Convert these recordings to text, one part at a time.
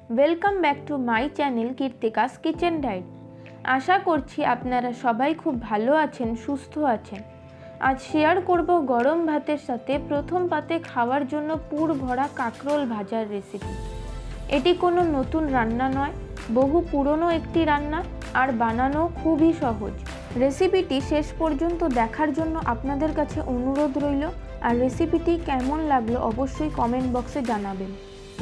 Welcome back to my channel Keerthika's kitchen diet. আশা করছি আপনারা সবাই খুব ভালো আছেন, সুস্থ আছেন। আজ শেয়ার করব গরম ভাতের সাথে প্রথম পাতে খাওয়ার জন্য পুর ভরা কাঁকরোল ভাজার রেসিপি। এটি কোনো নতুন রান্না নয়, বহু পুরনো একটি রান্না, আর বানানো খুবই সহজ। রেসিপিটি শেষ পর্যন্ত দেখার জন্য আপনাদের কাছে অনুরোধ রইল, আর রেসিপিটি কেমন লাগলো অবশ্যই কমেন্ট বক্সে জানাবেন।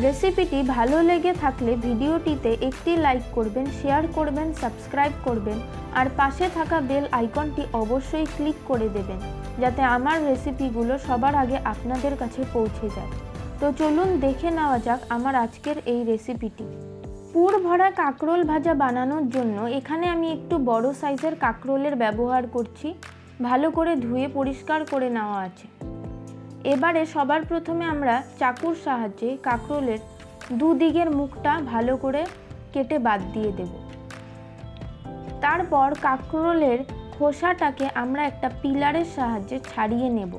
রেসিপিটি ভালো লেগে থাকলে ভিডিওটিতে একটি লাইক করবেন, শেয়ার করবেন, সাবস্ক্রাইব করবেন, আর পাশে থাকা বেল আইকনটি অবশ্যই ক্লিক করে দেবেন, যাতে আমার রেসিপিগুলো সবার আগে আপনাদের কাছে পৌঁছে যায়। তো চলুন দেখে নেওয়া যাক আমার আজকের এই রেসিপিটি। পুর ভরা কাঁকরোল ভাজা বানানোর জন্য এখানে আমি একটু বড় সাইজের কাঁকরোলের ব্যবহার করছি। ভালো করে ধুয়ে পরিষ্কার করে নেওয়া আছে। এবারে সবার প্রথমে আমরা চাকুর সাহায্যে কাঁকরোলের দুদিকের মুখটা ভালো করে কেটে বাদ দিয়ে দেব। তারপর কাঁকরোলের খোসাটাকে আমরা একটা পিলারের সাহায্যে ছাড়িয়ে নেব।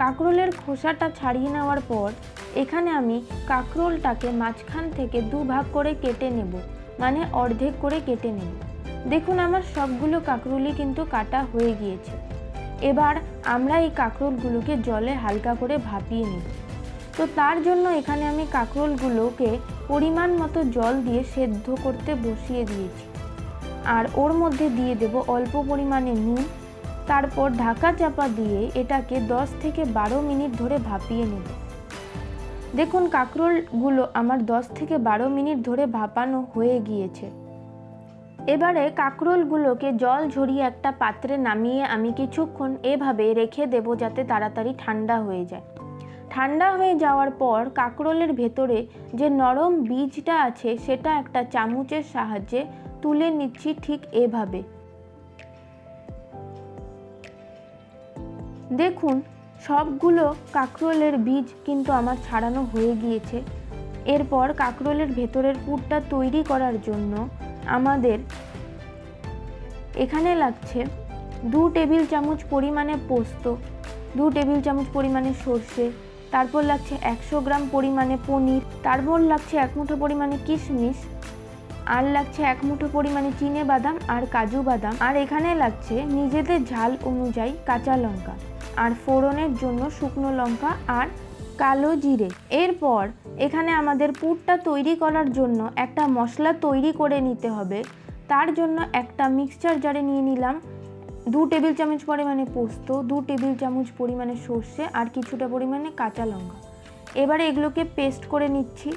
কাঁকরোলের খোসাটা ছাড়িয়ে নেওয়ার পর এখানে আমি কাঁকরোলটাকে মাঝখান থেকে দুভাগ করে কেটে নেব, মানে অর্ধেক করে কেটে নেব। দেখুন আমার সবগুলো কাঁকরোলই কিন্তু কাটা হয়ে গিয়েছে। এবার আমরা এই কাঁকরোলগুলোকে জলে হালকা করে ভাপিয়ে নেব। তো তার জন্য এখানে আমি কাঁকরোলগুলোকে পরিমাণ মতো জল দিয়ে সেদ্ধ করতে বসিয়ে দিয়েছি, আর ওর মধ্যে দিয়ে দেব অল্প পরিমাণে নুন। তারপর ঢাকা চাপা দিয়ে এটাকে 10 থেকে 12 মিনিট ধরে ভাপিয়ে নেব। দেখুন কাঁকরোলগুলো আমার 10 থেকে 12 মিনিট ধরে ভাপানো হয়ে গিয়েছে। এবারে কাঁকরোলগুলোকে জল ঝরিয়ে একটা পাত্রে নামিয়ে আমি কিছুক্ষণ এভাবে রেখে দেব, যাতে তাড়াতাড়ি ঠান্ডা হয়ে যায়। ঠান্ডা হয়ে যাওয়ার পর কাঁকরোলের ভেতরে যে নরম বীজটা আছে সেটা একটা চামচের সাহায্যে তুলে নিচ্ছি, ঠিক এভাবে। দেখুন সবগুলো কাঁকরোলের বীজ কিন্তু আমার ছাড়ানো হয়ে গিয়েছে। এরপর কাঁকরোলের ভেতরের পুরটা তৈরি করার জন্য আমাদের এখানে লাগছে 2 টেবিল চামচ পরিমাণে পোস্ত, 2 টেবিল চামচ পরিমাণে সর্ষে, তারপর লাগছে 100 গ্রাম পরিমাণে পনির, তারপর লাগছে 1 মুঠো পরিমাণে কিশমিশ, আর লাগছে 1 মুঠো পরিমাণে চিনে বাদাম আর কাজু বাদাম, আর এখানে লাগছে নিজেদের ঝাল অনুযায়ী কাঁচা লঙ্কা, আর ফোড়নের জন্য শুকনো লঙ্কা আর কালো জিরে। এরপর এখানে আমাদের পুরটা তৈরি করার জন্য একটা মশলা তৈরি করে নিতে হবে। তার জন্য একটা মিক্সচার জারে নিয়ে নিলাম 2 টেবিল চামচ পরিমাণে পোস্ত, 2 টেবিল চামচ পরিমাণে সর্ষে, আর কিছুটা পরিমাণে কাঁচা লঙ্কা। এবারে এগুলোকে পেস্ট করে নিচ্ছি।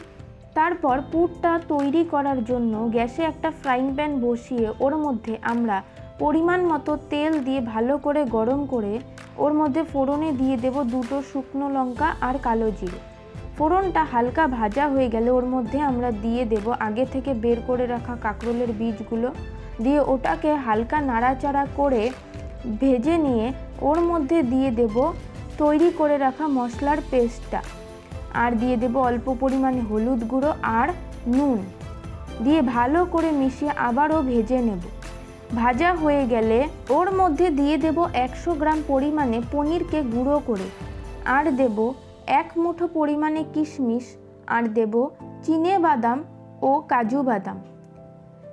তারপর পুরটা তৈরি করার জন্য গ্যাসে একটা ফ্রাইং প্যান বসিয়ে ওর মধ্যে আমরা পরিমাণ মতো তেল দিয়ে ভালো করে গরম করে ওর মধ্যে ফোড়নে দিয়ে দেব 2টো শুকনো লঙ্কা আর কালো জিরে। ফোড়নটা হালকা ভাজা হয়ে গেলে ওর মধ্যে আমরা দিয়ে দেব আগে থেকে বের করে রাখা কাঁকরোলের বীজগুলো, দিয়ে ওটাকে হালকা নাড়াচাড়া করে ভেজে নিয়ে ওর মধ্যে দিয়ে দেব তৈরি করে রাখা মশলার পেস্টটা, আর দিয়ে দেব অল্প পরিমাণে হলুদ গুঁড়ো আর নুন, দিয়ে ভালো করে মিশিয়ে আবারও ভেজে নেব। ভাজা হয়ে গেলে ওর মধ্যে দিয়ে দেব 100 গ্রাম পরিমাণে পনিরকে গুঁড়ো করে, আর দেব 1 মুঠো পরিমাণে কিশমিশ, আর দেব চিনে বাদাম ও কাজু বাদাম।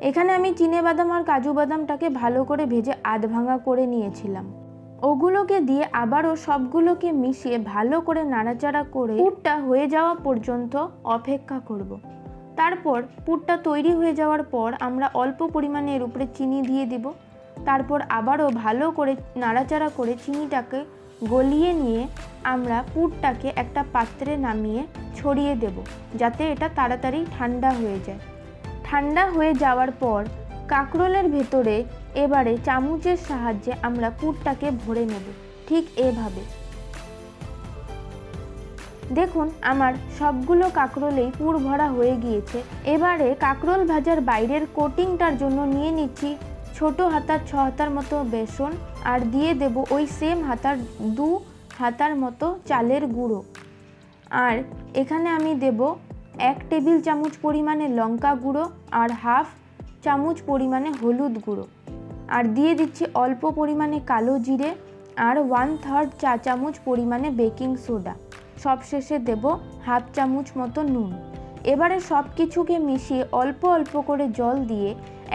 এখানে আমি চিনে বাদাম আর কাজু বাদামটাকে ভালো করে ভেজে আধ ভাঙা করে নিয়েছিলাম। ওগুলোকে দিয়ে আবারও সবগুলোকে মিশিয়ে ভালো করে নাড়াচাড়া করে পুরটা হয়ে যাওয়া পর্যন্ত অপেক্ষা করব। তারপর পুরটা তৈরি হয়ে যাওয়ার পর আমরা অল্প পরিমাণে এর উপরে চিনি দিয়ে দেব। তারপর আবারও ভালো করে নাড়াচাড়া করে চিনিটাকে গলিয়ে নিয়ে আমরা পুরটাকে একটা পাত্রে নামিয়ে ছড়িয়ে দেব, যাতে এটা তাড়াতাড়ি ঠান্ডা হয়ে যায়। ঠান্ডা হয়ে যাওয়ার পর কাঁকরোলের ভেতরে এবারে চামচের সাহায্যে আমরা পুরটাকে ভরে নেব, ঠিক এভাবে। দেখুন আমার সবগুলো কাঁকরোলেই পুর ভরা হয়ে গিয়েছে। এবারে কাঁকরোল ভাজার বাইরের কোটিংটার জন্য নিয়ে নিচ্ছি ছোট হাতার 6 হাতার মতো বেসন, আর দিয়ে দেব ওই সেম হাতার 2 হাতার মতো চালের গুঁড়ো, আর এখানে আমি দেব 1 টেবিল চামচ পরিমাণে লঙ্কা গুঁড়ো আর হাফ চামচ পরিমাণে হলুদ গুঁড়ো, আর দিয়ে দিচ্ছি অল্প পরিমাণে কালো জিরে আর 1/3 চা চামচ পরিমাণে বেকিং সোডা। সবশেষে দেব হাফ চামচ মতো নুন। এবারে সব কিছুকে মিশিয়ে অল্প অল্প করে জল দিয়ে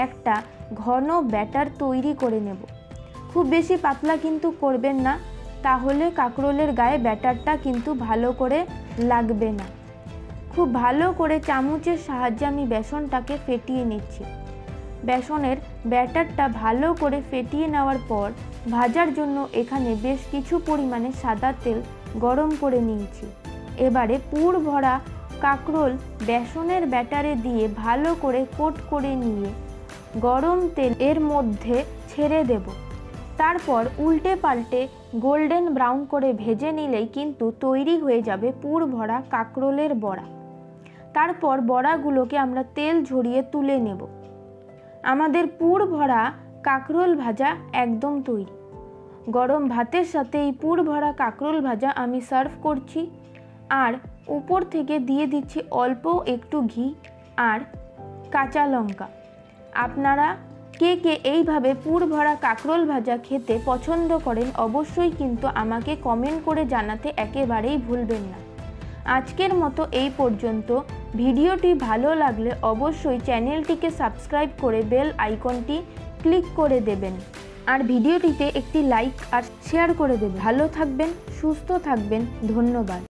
একটা ঘন ব্যাটার তৈরি করে নেব। খুব বেশি পাতলা কিন্তু করবেন না, তাহলে কাঁকরোলের গায়ে ব্যাটারটা কিন্তু ভালো করে লাগবে না। খুব ভালো করে চামচের সাহায্যে আমি বেসনটাকে ফেটিয়ে নিচ্ছি। বেসনের ব্যাটারটা ভালো করে ফেটিয়ে নেওয়ার পর ভাজার জন্য এখানে বেশ কিছু পরিমাণে সাদা তেল গরম করে নিয়েছি। এবারে পুর ভরা কাঁকরোল বেসনের ব্যাটারে দিয়ে ভালো করে কোট করে নিয়ে গরম তেল এর মধ্যে ছেড়ে দেব। তারপর উল্টে পাল্টে গোল্ডেন ব্রাউন করে ভেজে নিলেই কিন্তু তৈরি হয়ে যাবে পুর ভরা কাঁকরোলের বড়া। তারপর বড়াগুলোকে আমরা তেল ঝরিয়ে তুলে নেব। আমাদের পুর ভরা কাঁকরোল ভাজা একদম তৈরি। গরম ভাতের সাথে এই পুর ভরা কাঁকরোল ভাজা আমি সার্ভ করছি, আর উপর থেকে দিয়ে দিচ্ছি অল্প একটু ঘি আর কাঁচা লঙ্কা। আপনারা কে কে এইভাবে পুর ভরা কাঁকরোল ভাজা খেতে পছন্দ করেন অবশ্যই কিন্তু আমাকে কমেন্ট করে জানাতে একেবারেই ভুলবেন না। আজকের মতো এই পর্যন্ত। ভিডিওটি ভালো লাগলে অবশ্যই চ্যানেলটিকে সাবস্ক্রাইব করে বেল আইকনটি ক্লিক করে দেবেন, আর ভিডিওটিতে একটি লাইক আর শেয়ার করে দেবেন। ভালো থাকবেন, সুস্থ থাকবেন, ধন্যবাদ।